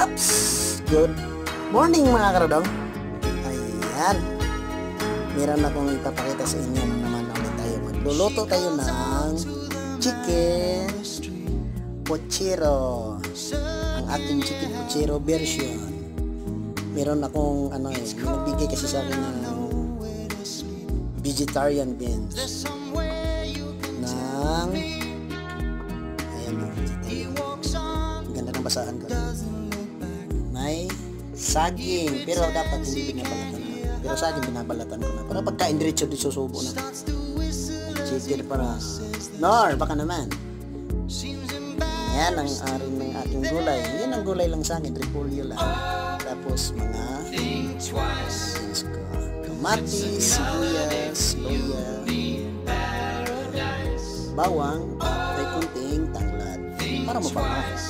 Oops! Good morning mga karodong. Ayan. Meron akong ipapakita sa inyo na naman ulit tayo. Magluluto tayo ng chicken pochero. Ang ating chicken pochero version. Meron akong nagbigay kasi sa akin ng vegetarian beans. Ayan o, ganda ng basahan ko. May saging, pero dapat hindi binabalatan ko. Pero saging binabalatan ko na. Para pagkain diretso di susubo na. Chicken para. Nor, baka naman. Yan ang aring ng ating gulay. Yan ang gulay lang sa akin, repolyo lang. Tapos mga beans ko. Kamatis, sibuyas, luya, bawang, at may kunting tanglad para mapangas.